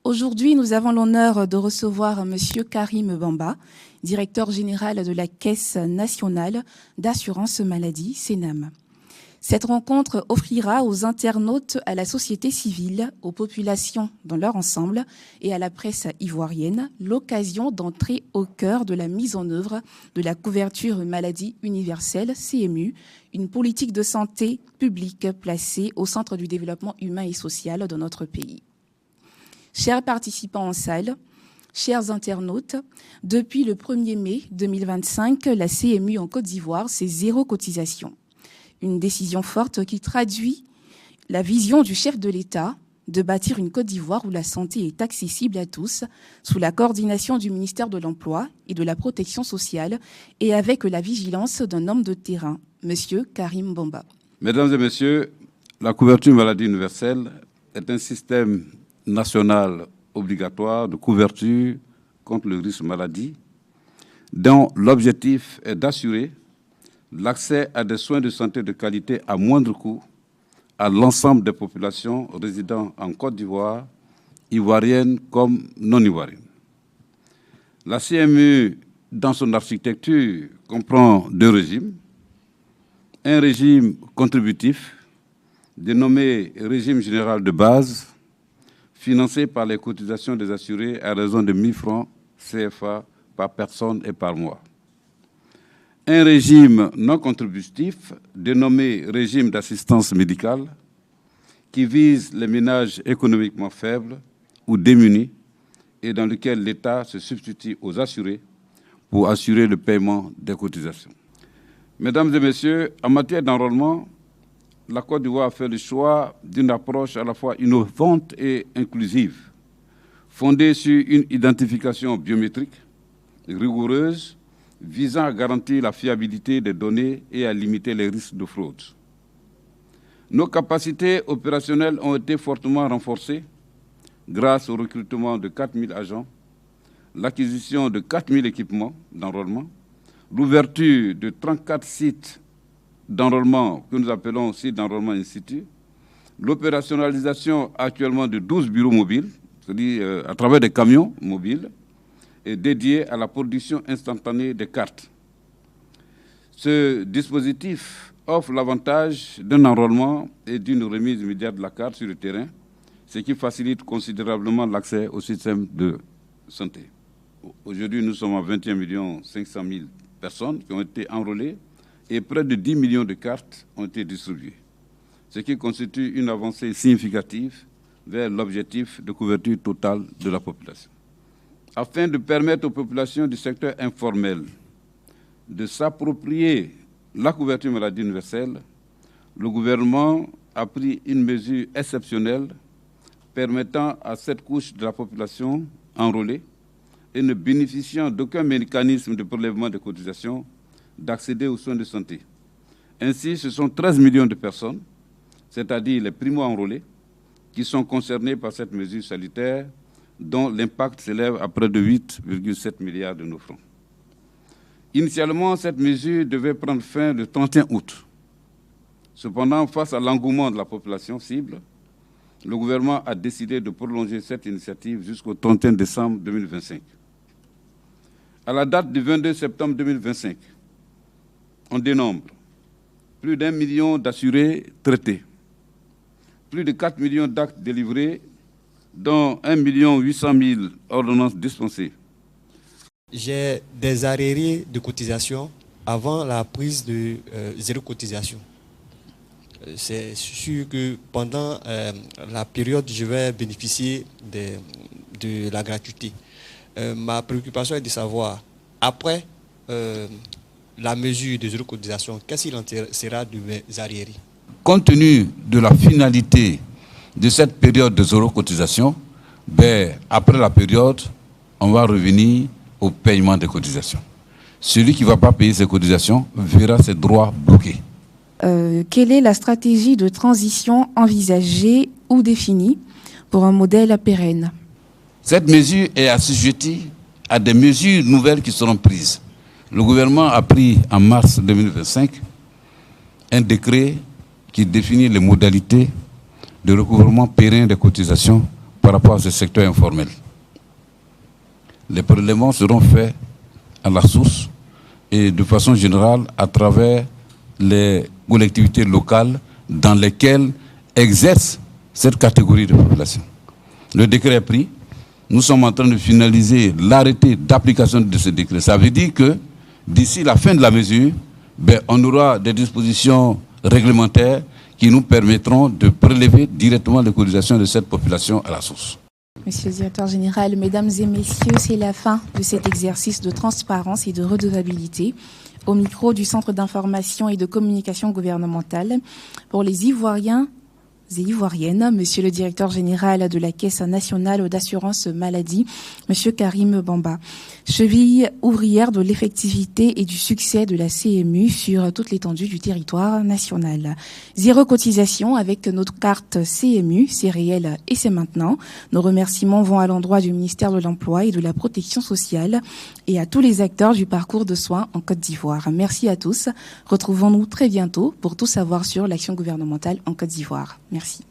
Aujourd'hui, nous avons l'honneur de recevoir Monsieur Karim Bamba, directeur général de la Caisse nationale d'assurance maladie, CNAM. Cette rencontre offrira aux internautes, à la société civile, aux populations dans leur ensemble et à la presse ivoirienne l'occasion d'entrer au cœur de la mise en œuvre de la couverture maladie universelle, CMU, une politique de santé publique placée au centre du développement humain et social de notre pays. Chers participants en salle, chers internautes, depuis le 1er mai 2025, la CMU en Côte d'Ivoire, c'est 0 cotisation. Une décision forte qui traduit la vision du chef de l'État de bâtir une Côte d'Ivoire où la santé est accessible à tous, sous la coordination du ministère de l'Emploi et de la Protection sociale et avec la vigilance d'un homme de terrain, Monsieur Karim Bamba. Mesdames et messieurs, la couverture maladie universelle est un système national obligatoire de couverture contre le risque maladie dont l'objectif est d'assurer l'accès à des soins de santé de qualité à moindre coût à l'ensemble des populations résidant en Côte d'Ivoire, ivoirienne comme non ivoirienne. La CMU, dans son architecture, comprend 2 régimes. Un régime contributif, dénommé régime général de base, financé par les cotisations des assurés à raison de 1 000 francs CFA par personne et par mois. Un régime non contributif, dénommé régime d'assistance médicale, qui vise les ménages économiquement faibles ou démunis et dans lequel l'État se substitue aux assurés pour assurer le paiement des cotisations. Mesdames et messieurs, en matière d'enrôlement, la Côte d'Ivoire a fait le choix d'une approche à la fois innovante et inclusive, fondée sur une identification biométrique rigoureuse, visant à garantir la fiabilité des données et à limiter les risques de fraude. Nos capacités opérationnelles ont été fortement renforcées grâce au recrutement de 4 000 agents, l'acquisition de 4 000 équipements d'enrôlement, l'ouverture de 34 sites d'enrôlement que nous appelons sites d'enrôlement in situ, l'opérationnalisation actuellement de 12 bureaux mobiles, c'est-à-dire à travers des camions mobiles, et dédié à la production instantanée des cartes. Ce dispositif offre l'avantage d'un enrôlement et d'une remise immédiate de la carte sur le terrain, ce qui facilite considérablement l'accès au système de santé. Aujourd'hui, nous sommes à 21 500 000 personnes qui ont été enrôlées et près de 10 millions de cartes ont été distribuées, ce qui constitue une avancée significative vers l'objectif de couverture totale de la population. Afin de permettre aux populations du secteur informel de s'approprier la couverture maladie universelle, le gouvernement a pris une mesure exceptionnelle permettant à cette couche de la population enrôlée et ne bénéficiant d'aucun mécanisme de prélèvement de cotisations d'accéder aux soins de santé. Ainsi, ce sont 13 millions de personnes, c'est-à-dire les primo-enrôlés, qui sont concernés par cette mesure sanitaire dont l'impact s'élève à près de 8,7 milliards de nos francs. Initialement, cette mesure devait prendre fin le 31 août. Cependant, face à l'engouement de la population cible, le gouvernement a décidé de prolonger cette initiative jusqu'au 31 décembre 2025. À la date du 22 septembre 2025, on dénombre plus d'1 million d'assurés traités, plus de 4 millions d'actes délivrés, dont 1 800 000 ordonnances dispensées. J'ai des arriérés de cotisation avant la prise de 0 cotisation. C'est sûr que pendant la période, je vais bénéficier de la gratuité. Ma préoccupation est de savoir, après la mesure de 0 cotisation, qu'est-ce qu'il en sera de mes arriérés? Compte tenu de la finalité de cette période de 0 cotisation, après la période, on va revenir au paiement des cotisations. Celui qui ne va pas payer ses cotisations verra ses droits bloqués. Quelle est la stratégie de transition envisagée ou définie pour un modèle pérenne? Cette mesure est assujettie à des mesures nouvelles qui seront prises. Le gouvernement a pris en mars 2025 un décret qui définit les modalités de recouvrement pérenne des cotisations par rapport à ce secteur informel. Les prélèvements seront faits à la source et de façon générale à travers les collectivités locales dans lesquelles exerce cette catégorie de population. Le décret est pris. Nous sommes en train de finaliser l'arrêté d'application de ce décret. Ça veut dire que d'ici la fin de la mesure, on aura des dispositions réglementaires qui nous permettront de prélever directement les cotisations de cette population à la source. Monsieur le directeur général, mesdames et messieurs, c'est la fin de cet exercice de transparence et de redevabilité. Au micro du Centre d'information et de communication gouvernementale, pour les Ivoiriens et Ivoiriennes, monsieur le directeur général de la Caisse nationale d'assurance maladie, monsieur Karim Bamba. Cheville ouvrière de l'effectivité et du succès de la CMU sur toute l'étendue du territoire national. 0 cotisation avec notre carte CMU, c'est réel et c'est maintenant. Nos remerciements vont à l'endroit du ministère de l'Emploi et de la Protection sociale et à tous les acteurs du parcours de soins en Côte d'Ivoire. Merci à tous. Retrouvons-nous très bientôt pour tout savoir sur l'action gouvernementale en Côte d'Ivoire. Merci.